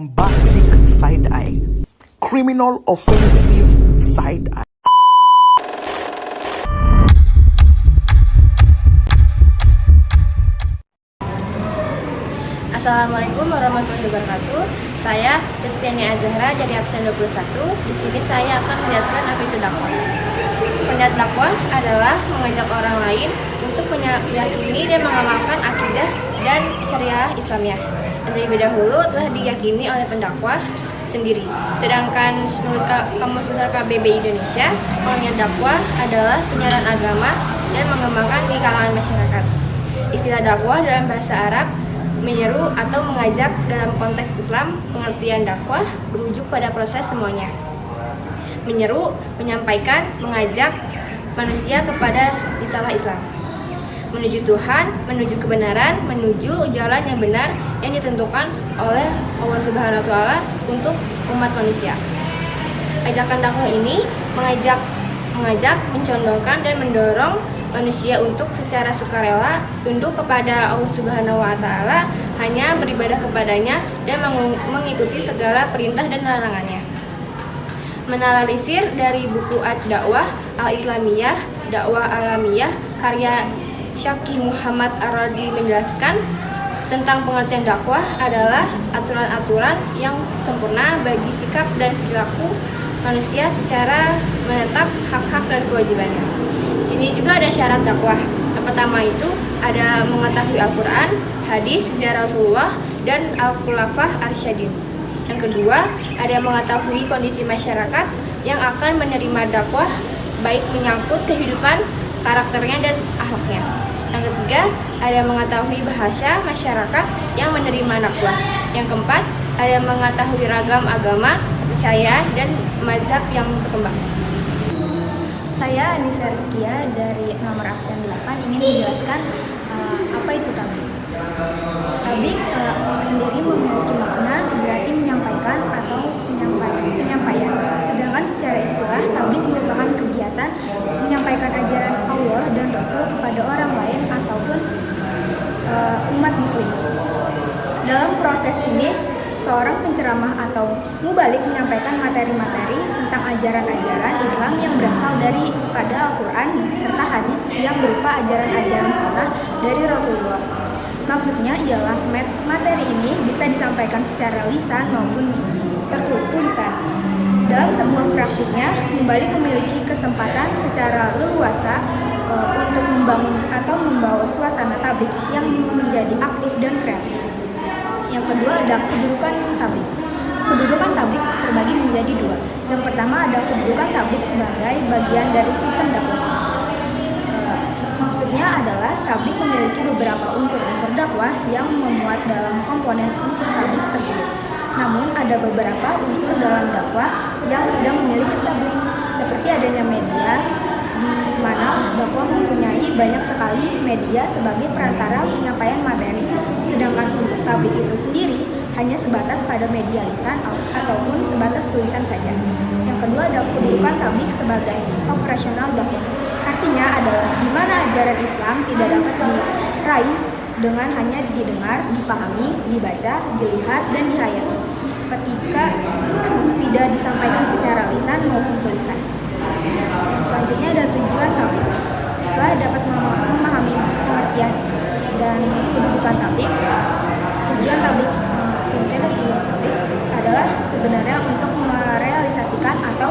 bombastic side eye, criminal offensive side eye. Assalamualaikum warahmatullahi wabarakatuh. Saya Lutfiani Azahra dari absen 21. Di sini saya akan menjelaskan apa itu dakwah. Pendakwah dakwah adalah mengajak orang lain untuk meyakini dan mengamalkan akidah dan syariah Islamiyah yang terlebih dahulu telah diyakini oleh pendakwah sendiri. Sedangkan menurut Kamus Besar KBBI Indonesia, pengertian dakwah adalah penyiaran agama dan mengembangkan di kalangan masyarakat. Istilah dakwah dalam bahasa Arab menyeru atau mengajak. Dalam konteks Islam, pengertian dakwah merujuk pada proses semuanya. Menyeru, menyampaikan, mengajak manusia kepada risalah Islam, menuju Tuhan, menuju kebenaran, menuju jalan yang benar yang ditentukan oleh Allah Subhanahu wa Ta'ala untuk umat manusia. Ajakan dakwah ini mengajak, mencondongkan dan mendorong manusia untuk secara sukarela tunduk kepada Allah Subhanahu wa Ta'ala, hanya beribadah kepadanya dan mengikuti segala perintah dan larangannya. Menanalisir dari buku Ad-Dakwah Al-Islamiyah, Dakwah Alamiyah, karya Syaki Muhammad Ar-Radi menjelaskan tentang pengertian dakwah adalah aturan-aturan yang sempurna bagi sikap dan perilaku manusia secara menetap hak-hak dan kewajibannya. Di sini juga ada syarat dakwah. Yang pertama itu ada mengetahui Al-Quran, hadis, sejarah Rasulullah, dan Al-Khulafah Ar-Syadin. Yang kedua, ada mengetahui kondisi masyarakat yang akan menerima dakwah, baik menyangkut kehidupan, karakternya, dan akhlaknya. Yang ketiga, ada mengetahui bahasa masyarakat yang menerima dakwah. Yang keempat, ada mengetahui ragam agama, kepercayaan, dan mazhab yang berkembang. Saya Anissa Rizkia dari nomor absen 8 ingin menjelaskan apa itu tablik. Tablik sendiri memiliki makna berarti menyampaikan atau penyampaian. Sedangkan secara istilah tablik merupakan kegiatan menyampaikan ajaran Allah dan Rasul kepada orang lain ataupun umat muslim. Dalam proses ini, seorang penceramah atau mubalik menyampaikan materi-materi tentang ajaran-ajaran Islam yang berasal daripada Al-Quran serta hadis yang berupa ajaran-ajaran sunnah dari Rasulullah. Maksudnya ialah materi ini bisa disampaikan secara lisan maupun tulisan. Dalam sebuah praktiknya, mubalik memiliki kesempatan secara leluasa untuk membangun atau membawa suasana tablik yang menjadi aktif dan kreatif. Yang kedua ada kedudukan tablik. Kedudukan tablik terbagi menjadi dua. Yang pertama ada kedudukan tablik sebagai bagian dari sistem dakwah. Maksudnya adalah tablik memiliki beberapa unsur-unsur dakwah yang memuat dalam komponen unsur tablik tersebut. Namun ada beberapa unsur dalam dakwah yang tidak memiliki tablik, seperti adanya media, di mana dakwah mempunyai banyak sekali media sebagai perantara penyampaian materi. Sedangkan untuk tablik itu sendiri hanya sebatas pada media lisan ataupun sebatas tulisan saja. Yang kedua ada kedudukan tablik sebagai operasional dakwah. Artinya adalah di mana ajaran Islam tidak dapat diraih dengan hanya didengar, dipahami, dibaca, dilihat, dan dihayati ketika tidak disampaikan secara lisan maupun tulisan. Selanjutnya ada tujuan tablik. Setelah dapat memahami pengertian dan kedudukan tablik, tujuan tablik adalah sebenarnya untuk merealisasikan atau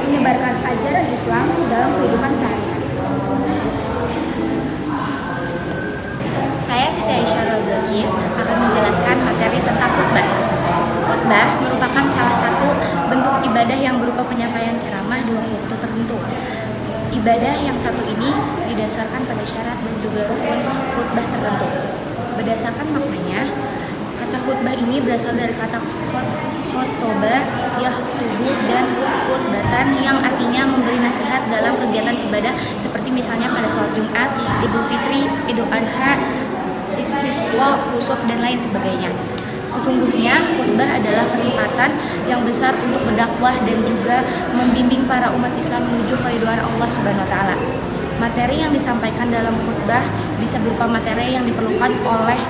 menyebarkan ajaran Islam dalam kehidupan sehari-hari. Saya Siti Aisyah Bilqis akan menjelaskan materi tentang khutbah. Khutbah merupakan salah satu bentuk ibadah yang berupa penyampaian ceramah di waktu tertentu. Ibadah yang satu ini didasarkan pada syarat dan juga rukun khutbah tertentu. Berdasarkan maknanya, kata khutbah ini berasal dari kata khotobah, yahtubu, dan khutbatan yang artinya memberi nasihat dalam kegiatan ibadah seperti misalnya pada sholat Jumat, Idul Fitri, Idul Adha, Istisqa, khusuf, dan lain sebagainya. Sesungguhnya khutbah adalah kesempatan yang besar untuk berdakwah dan juga membimbing para umat Islam menuju keridhaan Allah Subhanahu wa Ta'ala. Materi yang disampaikan dalam khutbah bisa berupa materi yang diperlukan oleh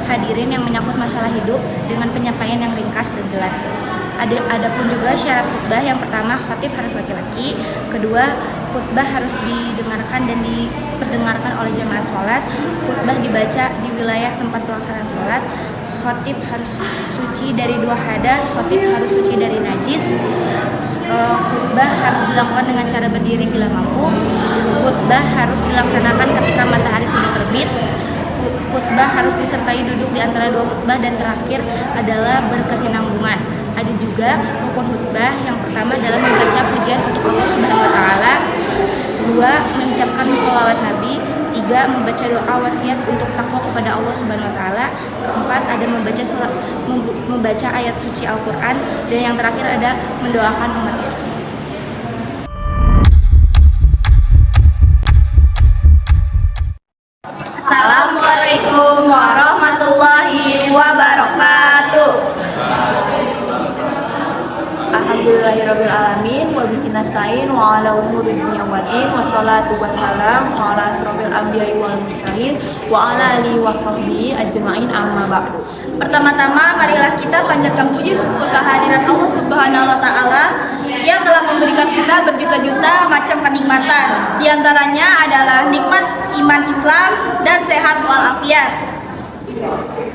hadirin yang menyangkut masalah hidup dengan penyampaian yang ringkas dan jelas. Adapun juga syarat khutbah, yang pertama khatib harus laki-laki, kedua khutbah harus didengarkan dan diperdengarkan oleh jamaah sholat, khutbah dibaca di wilayah tempat pelaksanaan sholat, khatib harus suci dari 2 hadas, khatib harus suci dari najis, khutbah harus dilakukan dengan cara berdiri bila mampu, khutbah harus dilaksanakan ketika matahari sudah terbit, khutbah harus disertai duduk di antara 2 khutbah, dan terakhir adalah berkesinambungan. Ada juga rukun khutbah, yang pertama adalah membaca pujian untuk Allah Subhanahu wa taala, 2 mengucapkan sholawat Nabi, 3 membaca doa wasiat untuk takwa kepada Allah Subhanahu wa taala, keempat ada membaca ayat suci Al-Qur'an, dan yang terakhir ada mendoakan umat Islam. Assalamualaikum warahmatullahi wabarakatuh. Alhamdulillahirrabbilalamin wa bihi nasta'in wa ala umuri dunya wal din wassalatu wassalamu ala asrofil anbiya'i wal mursalin wa ala alihi wa sahbihi ajma'in amma ba'du. Pertama-tama marilah kita panjatkan puji syukur kehadiran Allah Subhanahu wa taala yang telah memberikan kita berjuta-juta macam kenikmatan. Di antaranya adalah nikmat iman Islam dan sehat walafiat.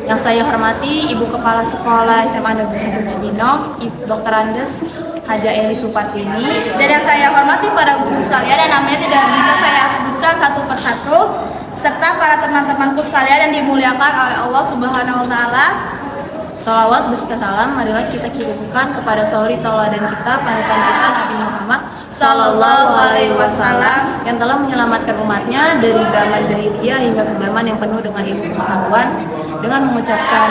Yang saya hormati Ibu Kepala Sekolah SMA Negeri 1 Cibinong, Dr. Andes Haja Eli Supartini, dan yang saya hormati para guru sekalian dan namanya tidak bisa saya sebutkan satu persatu, serta para teman-temanku sekalian yang dimuliakan oleh Allah Subhanahu wa taala. Sholawat beserta salam marilah kita kirimkan kepada sahuri tauladan kita, panutan kita Nabi Muhammad Sallallahu Alaihi Wasallam yang telah menyelamatkan umatnya dari zaman jahiliyah hingga ke zaman yang penuh dengan ilmu pengetahuan, dengan mengucapkan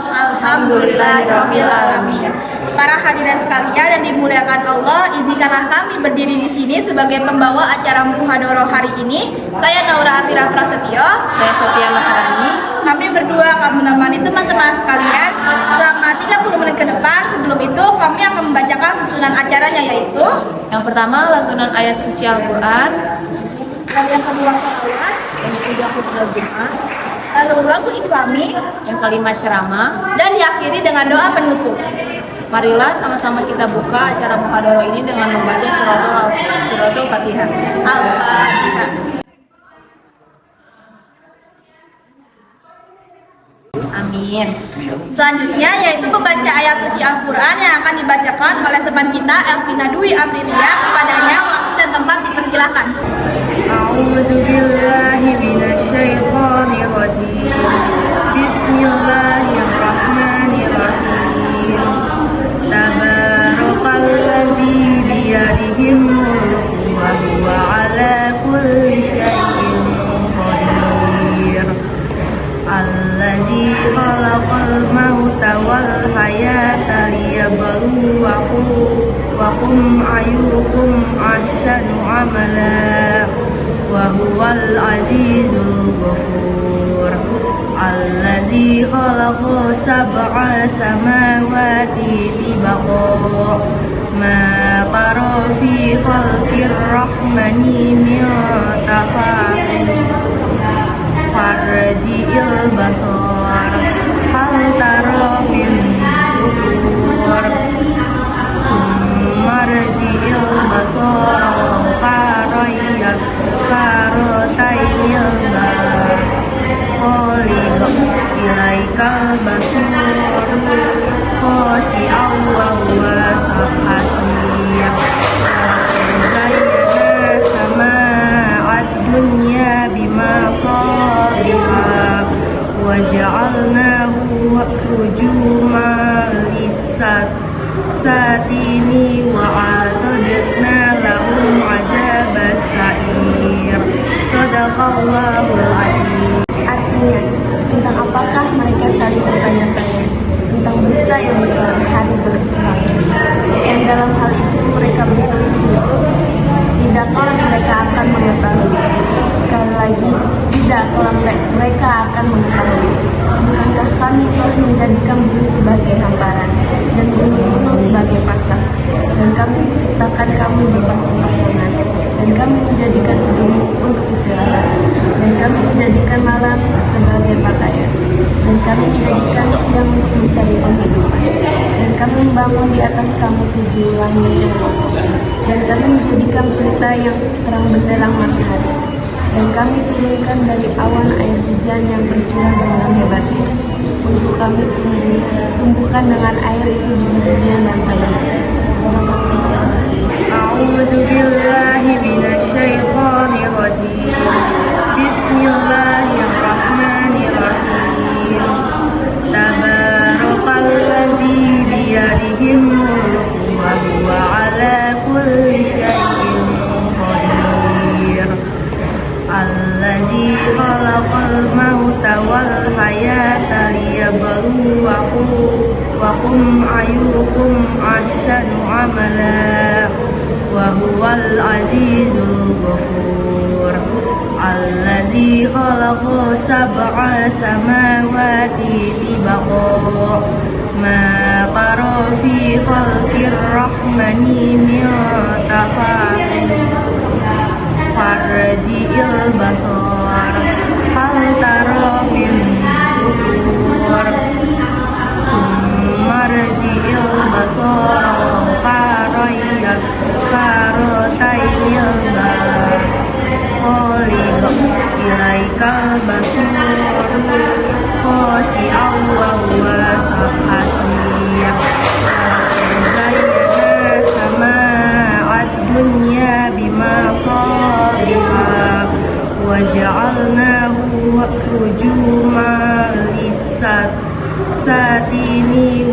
Alhamdulillahirabbil alamin. Para hadirin sekalian yang dimuliakan Allah, izinkanlah kami berdiri di sini sebagai pembawa acara muhadharah hari ini. Saya Naura Atira Prasetyo, saya Sophia Maharani. Kami berdua akan menemani teman-teman sekalian selama 30 menit ke depan. Sebelum itu kami akan membacakan susunan acaranya, yaitu yang pertama lantunan ayat suci Al-Qur'an, dan yang kedua sholawat, yang ketiga khutbah Jumat, lalu lagu Islami, yang kelima ceramah, dan diakhiri dengan doa penutup. Marilah sama-sama kita buka acara muhadharah ini dengan membaca suratul Fatihah. Al-Fatihah. Amin. Selanjutnya yaitu pembaca ayat suci Al-Quran yang akan dibacakan oleh teman kita Elvina Dwi Aprilia. Kepadanya waktu dan tempat dipersilakan. A'udzubillahi minasyaitonirrajim. Bismillahirrahmanirrahim. Tabarakalladzi biyadihil mulku wa huwa ala kulli syai'in qadir. Allazi khalaqal mauta wal hayata liyabluwakum ayyukum ahsanu amala wa huwal azizul ghafur. Allazi khalaqa sab'a samawati tibaqa ma tara fi khalqir rahmani min tafawut farji'il basar hal tara min futur summarji'il basar karatainil bar qalib ilaikal basur khasi'aw wa huwa hasir zayyana sama'ad dunya bima sabiha wa ja'alnahu rujuman lisatimi wa atadna lahum azabas sa'ir. Sadaqallahul azim. Artinya, tentang apakah mereka saling bertanya-tanya tentang berita yang besar hari berkembang, yang dalam hal itu mereka berselisih. Tidaklah mereka akan mengetahui. Sekali lagi, tidaklah mereka akan mengetahui. Bukankah kami telah menjadikan bumi sebagai hamparan dan gunung-gunung sebagai pasang, dan kami menciptakan kamu berpasang-pasangan, dan kami menjadikan hidupmu untuk istirahat, dan kami menjadikan malam sebagai pakaian, dan kami menjadikan siang untuk mencari penghidupan, dan kami membangun di atas kamu 7 langit yang kokoh, dan kami menjadikan pelita yang terang benderang matahari, dan kami turunkan dari awan air hujan yang bercurah dengan hebatnya, untuk kami tumbuhkan dengan air itu biji-bijian dan tanaman. أعوذ بالله من الشيطان الرجيم بسم الله الرحمن الرحيم تبارك الذي بيده الملك وهو على كل شيء قدير الذي خلق الموت والحياة ليبلوكم أيكم أحسن عملا وهو العزيز الغفور الذي خلق 7 سماوات طباقا ما ترى في خلق الرحمن من تفاوت فارجع البصر هل ترى من فطور ثم ارجع البصر كرتين ينقلب إليك البصر خاسئا وهو حسير زينا سماء الدنيا بمصابيح وجعلناه رجوما للشياطين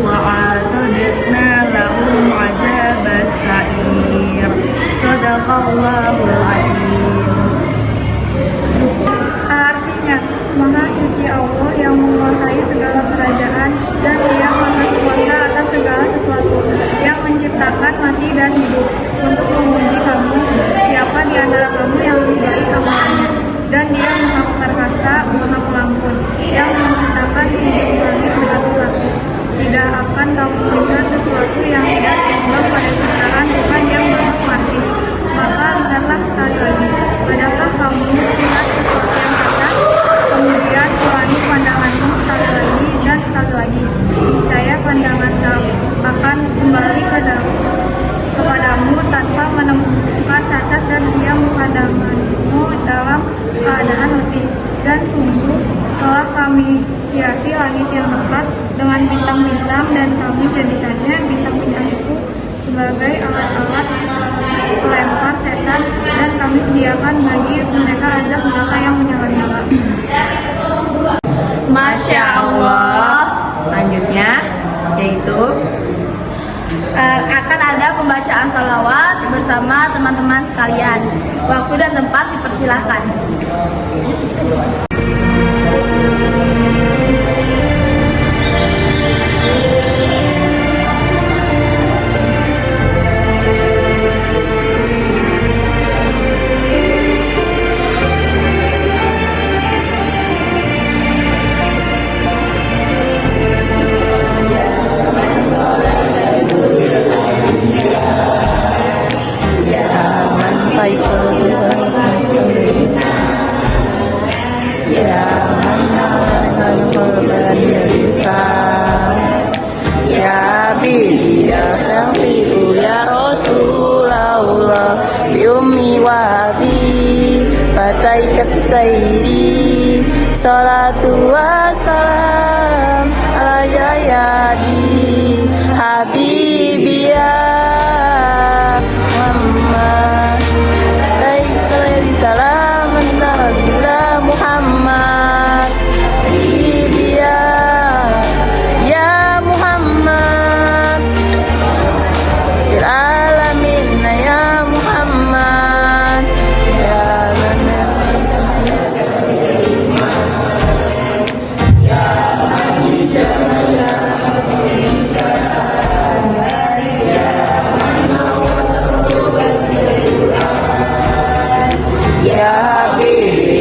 وأعتدنا لهم عذاب السعير صدق الله العظيم. Artinya, Maha Suci Allah yang menguasai segala kerajaan dan Dia Maha Kuasa atas segala sesuatu, yang menciptakan mati dan hidup untuk menguji kamu, siapa di antara kamu yang lebih baik amalannya. Dan Dia Maha Perkasa, Maha Pengampun, yang menciptakan hidup langit berlapis-lapis. Tidak akan kamu melihat sesuatu yang tidak seimbang pada ciptaan Tuhan yang Maha Pengasih. Maka lihatlah sekali lagi, adakah kamu melihat sesuatu yang cacat? Kemudian ulangi pandanganmu sekali lagi dan sekali lagi. Niscaya pandangan kamu akan kembali kepadamu tanpa menemukan cacat, dan Dia memandangmu dalam keadaan letih. Dan sungguh telah kami hiasi langit yang lebat dengan bintang-bintang, dan kami jadikannya bintang-bintang itu sebagai alat-alat pelempar setan, dan kami sediakan bagi mereka azab neraka yang menyala-nyala. Masya Allah. Selanjutnya yaitu akan ada pembacaan salawat bersama teman-teman sekalian. Waktu dan tempat dipersilahkan. Sayyidi salatu wassalam ala yadi habibia Muhammad alaihi salam ala Muhammad habibia ya Muhammad bil alamin ya Muhammad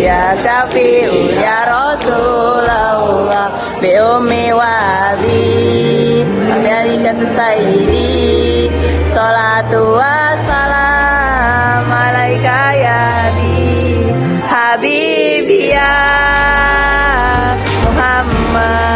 ya Syafi'u ya Rasulullah bi ummi wa abi Amerikat Sayyidi salatu wassalam alaika ya Habibi ya Muhammad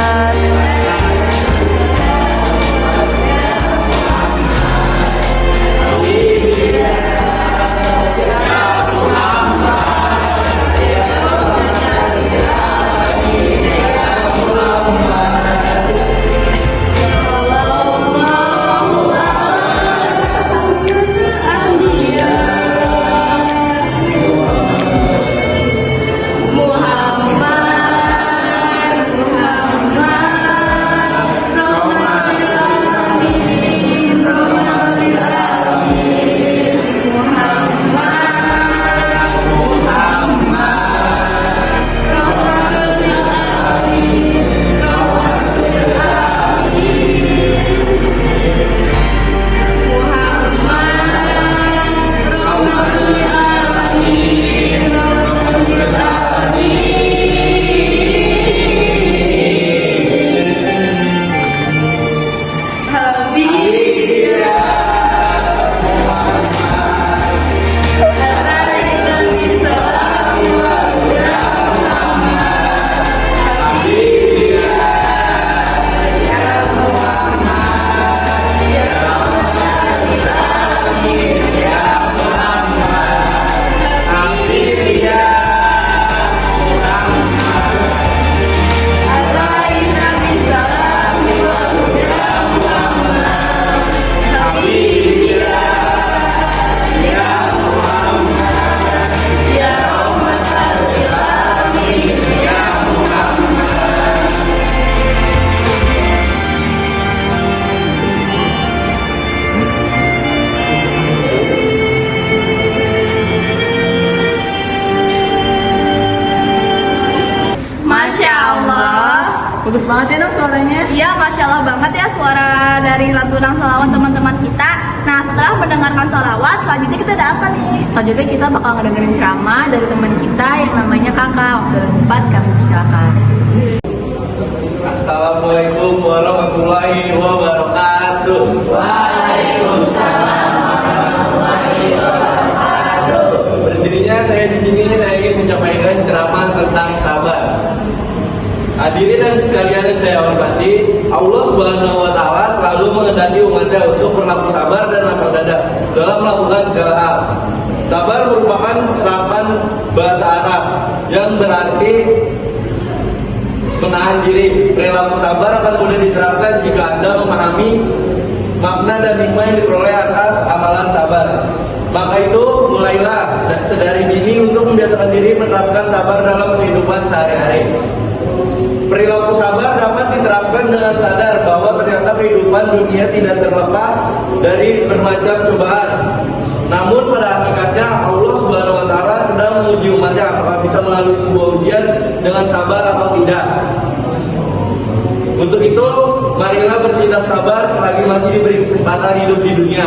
Bagus banget ya dong suaranya. Iya, Masya Allah banget ya suara dari lantunan sholawat teman-teman kita. Nah, setelah mendengarkan sholawat, selanjutnya kita ada apa nih? Selanjutnya kita bakal ngedengerin ceramah dari teman kita yang namanya Kakak. Waktu dan tempat kami persilakan. Assalamualaikum warahmatullahi wabarakatuh. Waalaikumsalam warahmatullahi wabarakatuh. Berdirinya saya di sini, saya ingin menyampaikan ceramah tentang sabar. Hadirin dan sekalian yang saya hormati, Allah Subhanahu wa Ta'ala selalu menghendaki umatnya untuk berlaku sabar dan lapang dada dalam melakukan segala hal. Sabar merupakan serapan bahasa Arab yang berarti menahan diri. Perilaku sabar akan mudah diterapkan jika Anda memahami makna dan hikmah yang diperoleh atas amalan sabar. Maka itu mulailah sedari dini untuk membiasakan diri menerapkan sabar dalam kehidupan sehari-hari. Perilaku sabar dapat diterapkan dengan sadar bahwa ternyata kehidupan dunia tidak terlepas dari bermacam cobaan. Namun pada hakikatnya Allah Subhanahu wa Ta'ala sedang menguji umatnya apakah bisa melalui sebuah ujian dengan sabar atau tidak. Untuk itu, marilah bertindak sabar selagi masih diberi kesempatan hidup di dunia.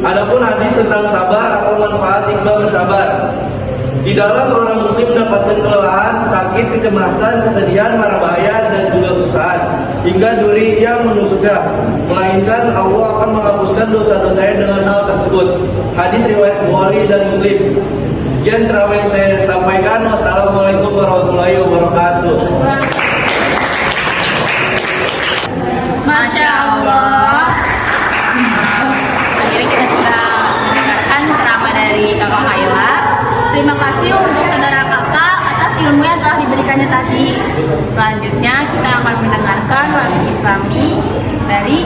Adapun hadis tentang sabar atau manfaat hikmah bersabar. Tidaklah seorang muslim mendapatkan kelelahan, sakit, kecemasan, kesedihan, mara bahaya, dan juga kesusahan hingga duri yang menusuknya, melainkan Allah akan menghapuskan dosa-dosanya dengan hal tersebut. Hadis riwayat Bukhari dan Muslim. Sekian ceramah yang saya sampaikan. Wassalamualaikum warahmatullahi wabarakatuh. Masya Allah. Akhirnya kita sudah mendengarkan ceramah dari Kakak Kayla. Terima kasih untuk saudara kakak atas ilmu yang telah diberikannya tadi. Selanjutnya kita akan mendengarkan lagu Islami dari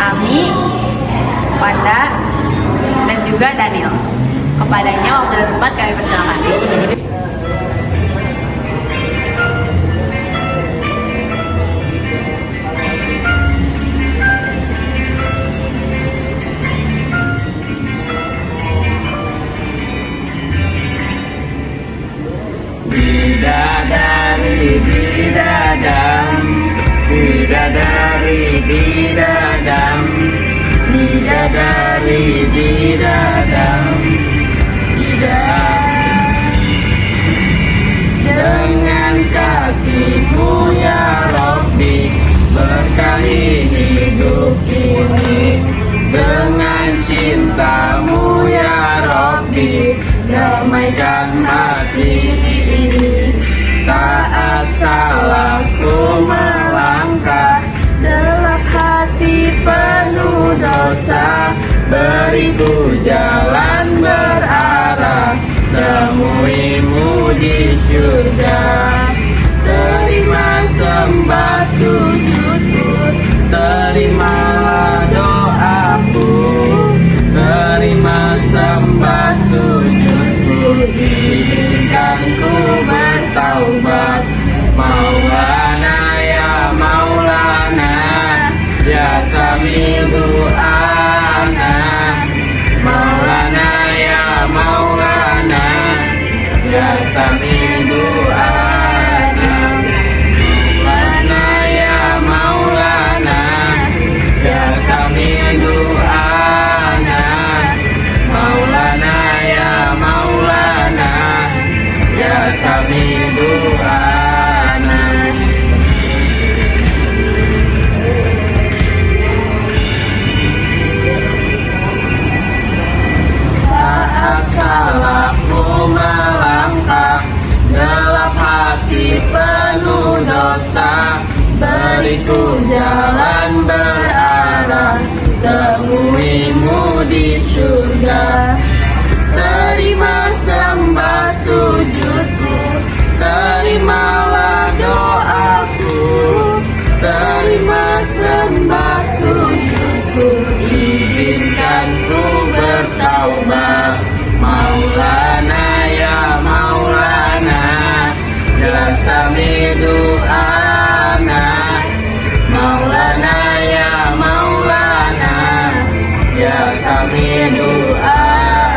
Ami, Wanda, dan juga Daniel. Kepadanya waktu dan tempat kami persilakan. Bidadari bidadam, bidadari bidadam, bidadari bidadam, bidadam. Dengan kasih-Mu ya Rabbi, berkahi hidup ini. Dengan cinta-Mu ya Rabbi, damaikan hati ini. Saat salahku melangkah, gelap hati penuh dosa, beriku jalan berarah, temui-Mu di surga. Terima sembah sujudku, terimalah doaku, terima sembah sujudku, izinkan ku bertaubat. Maulana ya Maulana, ya Sami du'ana. Maulana ya Maulana, ya Sami du'ana. Maulana ya Maulana, ya Sami du'ana. Maulana ya Maulana, ya Sami du'ana. Saat salahku melangkah, gelap hati penuh dosa, beriku jalan berarah, temui-Mu di surga. Terima sembah sujudku, terimalah doaku, terima sembah sujudku, izinkan ku bertaubat. Maulana ya Maulana, ya Sami du'ana. Maulana ya Maulana, ya Sami du'ana.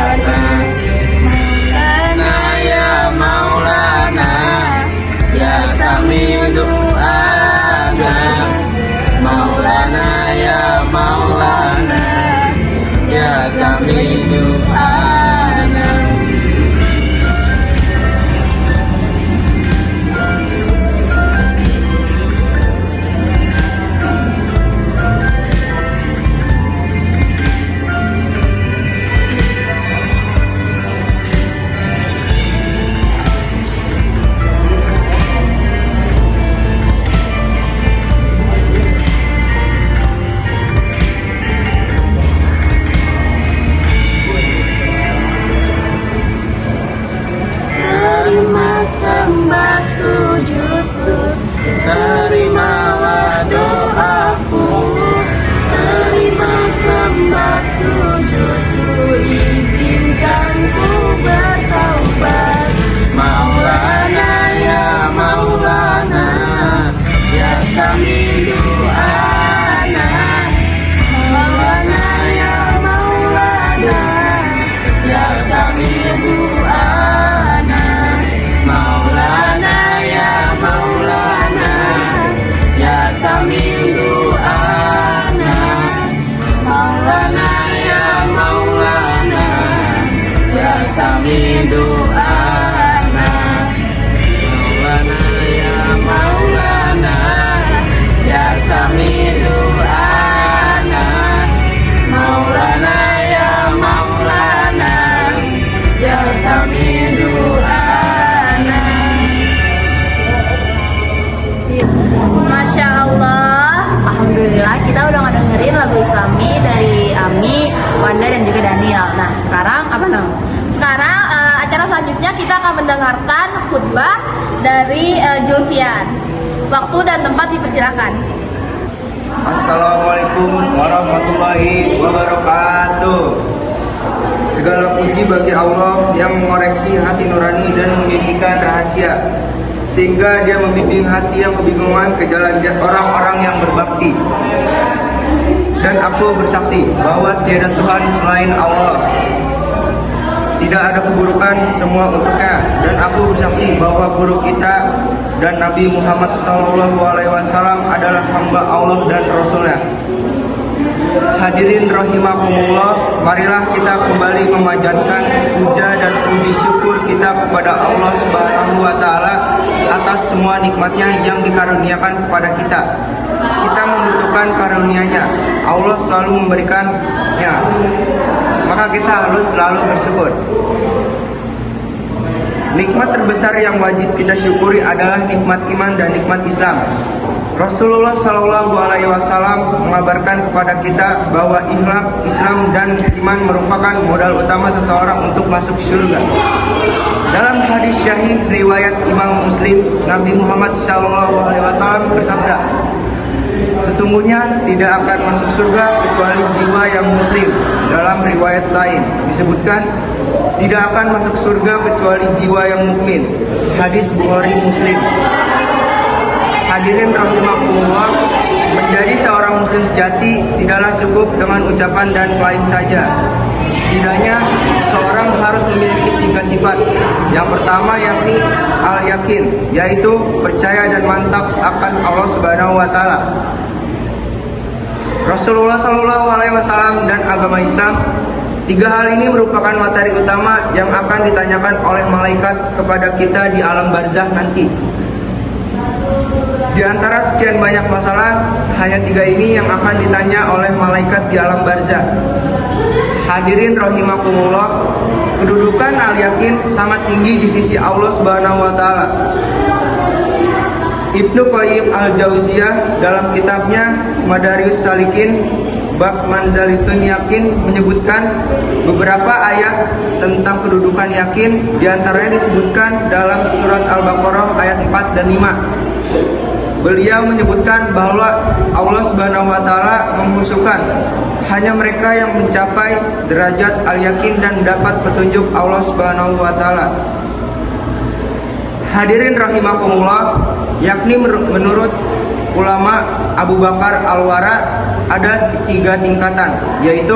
sembah sujudku, terimalah doaku, terima sembah sujudku, izinkan ku bertaubat. Maulana ya Maulana, ya Sami du'ana. Maulana ya Maulana, ya Sami du'ana. Maulana ya Maulana, ya Sami du'ana. Maulana ya Maulana, ya Sami du'ana. Maulana ya Maulana, ya Sami du'ana. Maulana ya Maulana, ya Sami du'ana. Masya Allah, alhamdulillah kita udah ngedengerin lagu Islami dari Ami, Wanda dan juga Daniel. Nah sekarang apa namanya? Sekarang acara selanjutnya kita akan mendengarkan khutbah dari Julfian. Waktu dan tempat dipersilakan. Assalamualaikum warahmatullahi wabarakatuh. Segala puji bagi Allah yang mengoreksi hati nurani dan menyucikan rahasia, sehingga Dia membimbing hati yang kebingungan ke jalan orang-orang yang berbakti. Dan aku bersaksi bahwa tiada Tuhan selain Allah, tidak ada keburukan, semua untuknya. Dan aku bersaksi bahwa guru kita dan Nabi Muhammad SAW adalah hamba Allah dan Rasulnya. Hadirin rahimakumullah, marilah kita kembali memanjatkan puja dan puji syukur kita kepada Allah Subhanahu wa Ta'ala atas semua nikmatnya yang dikaruniakan kepada kita. Kita membutuhkan karunia-Nya, Allah selalu memberikannya, maka kita harus selalu bersyukur. Nikmat terbesar yang wajib kita syukuri adalah nikmat iman dan nikmat Islam. Rasulullah Shallallahu Alaihi Wasallam mengabarkan kepada kita bahwa Islam dan iman merupakan modal utama seseorang untuk masuk surga. Dalam hadis syahih riwayat Imam Muslim, Nabi Muhammad Shallallahu Alaihi Wasallam bersabda, sesungguhnya tidak akan masuk surga kecuali jiwa yang muslim. Dalam riwayat lain disebutkan, tidak akan masuk surga kecuali jiwa yang mukmin. Hadis Bukhari Muslim. Hadirin rahimakumullah, menjadi seorang muslim sejati tidaklah cukup dengan ucapan dan klaim saja. Setidaknya seseorang harus memiliki 3 sifat. Yang pertama yakni al-yakin, yaitu percaya dan mantap akan Allah Subhanahu wa Ta'ala, Rasulullah Shallallahu Alaihi Wasallam dan agama Islam. 3 hal ini merupakan materi utama yang akan ditanyakan oleh malaikat kepada kita di alam barzah nanti. Di antara sekian banyak masalah, hanya 3 ini yang akan ditanya oleh malaikat di alam barzah. Hadirin rahimakumullah, kedudukan al-yakin sangat tinggi di sisi Allah Subhanahu wa Ta'ala. Ibnu Qayyim al-Jauziyah dalam kitabnya Madarius Salikin bab Manzalitun Yakin menyebutkan beberapa ayat tentang kedudukan yakin. Di antaranya disebutkan dalam surat Al-Baqarah ayat 4 dan 5. Beliau menyebutkan bahwa Allah Subhanahu wa Ta'ala mengkhususkan hanya mereka yang mencapai derajat al-yakin dan mendapat petunjuk Allah Subhanahu wa Ta'ala. Hadirin rahimakumullah, yakni menurut ulama Abu Bakar Al-Wara ada 3 tingkatan, yaitu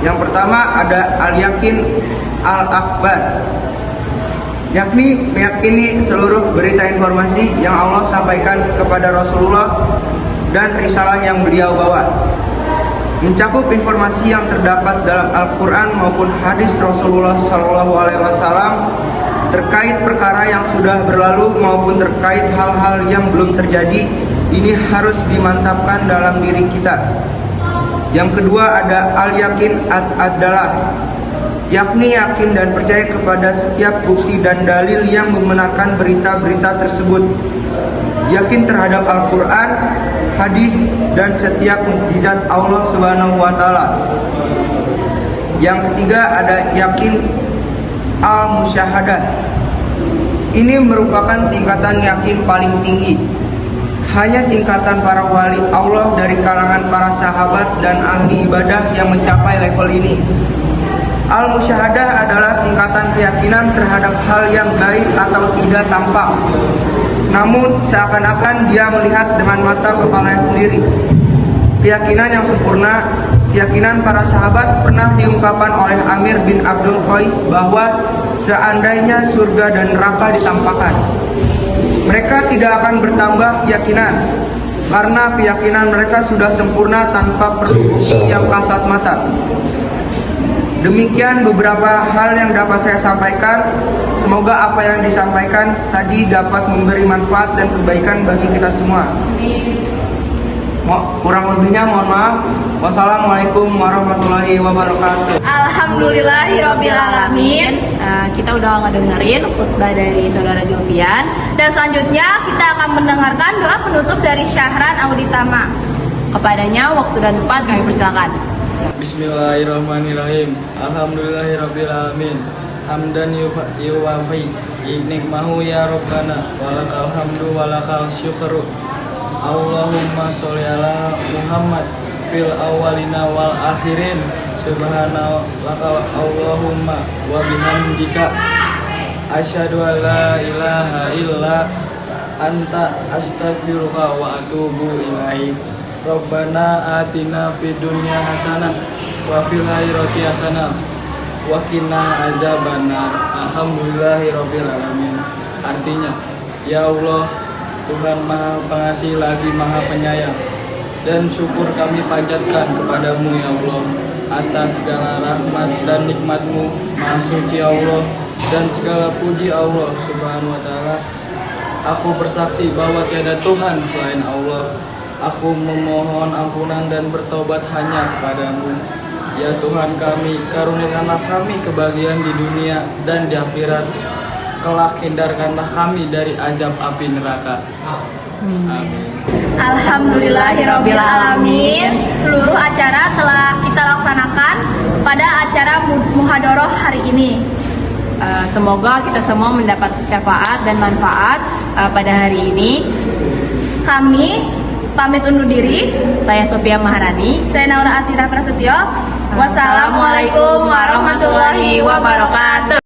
yang pertama ada al-yakin al-akbar, yakni meyakini seluruh berita informasi yang Allah sampaikan kepada Rasulullah dan risalah yang beliau bawa, mencakup informasi yang terdapat dalam Al-Quran maupun hadis Rasulullah SAW terkait perkara yang sudah berlalu maupun terkait hal-hal yang belum terjadi. Ini harus dimantapkan dalam diri kita. Yang kedua ada al-yakin adalah yakni yakin dan percaya kepada setiap bukti dan dalil yang membenarkan berita-berita tersebut. Yakin terhadap Al-Quran, hadis, dan setiap mukjizat Allah Subhanahu wa Ta'ala. Yang ketiga ada yakin al-musyahadah, Ini merupakan tingkatan yakin paling tinggi. Hanya tingkatan para wali Allah dari kalangan para sahabat dan ahli ibadah yang mencapai level ini. Al-musyahadah adalah tingkatan keyakinan terhadap hal yang gaib atau tidak tampak, namun seakan-akan dia melihat dengan mata kepalanya sendiri. Keyakinan yang sempurna, keyakinan para sahabat pernah diungkapkan oleh Amir bin Abdul Qais bahwa seandainya surga dan neraka ditampakkan, mereka tidak akan bertambah keyakinan, karena keyakinan mereka sudah sempurna tanpa perlu bukti yang kasat mata. Demikian beberapa hal yang dapat saya sampaikan. Semoga apa yang disampaikan tadi dapat memberi manfaat dan kebaikan bagi kita semua. Kurang lebihnya mohon maaf. Wassalamualaikum warahmatullahi wabarakatuh. Alhamdulillahirrabbilalamin. Kita udah ngedengerin khutbah dari saudara Julfian. Dan selanjutnya kita akan mendengarkan doa penutup dari Syahran Auditama. Kepadanya waktu dan tempat kami persilakan. Bismillahirrahmanirrahim. Alhamdulillahirrabbilalamin. Hamdan yuwafi nikmahu ya Rabbana walakal hamdu walakal syukru. Allahumma sholli ala Muhammad fil awwalina wal akhirin. Subhanallah Allahumma wa bihamdika asyhadu an la ilaha illa anta astaghfiruka wa atubu ilaik. Rabbana atina fid dunya hasanah wa fil akhirati hasanah wa qina azabannar. Alhamdulillahirabbil alamin. Artinya, ya Allah, Tuhan Maha Pengasih lagi Maha Penyayang, dan syukur kami panjatkan kepadamu ya Allah atas segala rahmat dan nikmat-Mu. Maha suci Allah dan segala puji Allah Subhanahu wa taala. Aku bersaksi bahwa tiada Tuhan selain Allah. Aku memohon ampunan dan bertobat hanya kepadamu. Ya Tuhan kami, karuniakanlah kami kebahagiaan di dunia dan di akhirat. Kelak hindarkanlah kami dari azab api neraka. Amin. Alhamdulillahirrabbilalamin. Seluruh acara telah kita laksanakan pada acara muhadharah hari ini. Semoga kita semua mendapat syafaat dan manfaat pada hari ini. Kami pamit undur diri. Saya Sophia Maharani. Saya Naura Atira Prasetyo. Wassalamualaikum warahmatullahi wabarakatuh.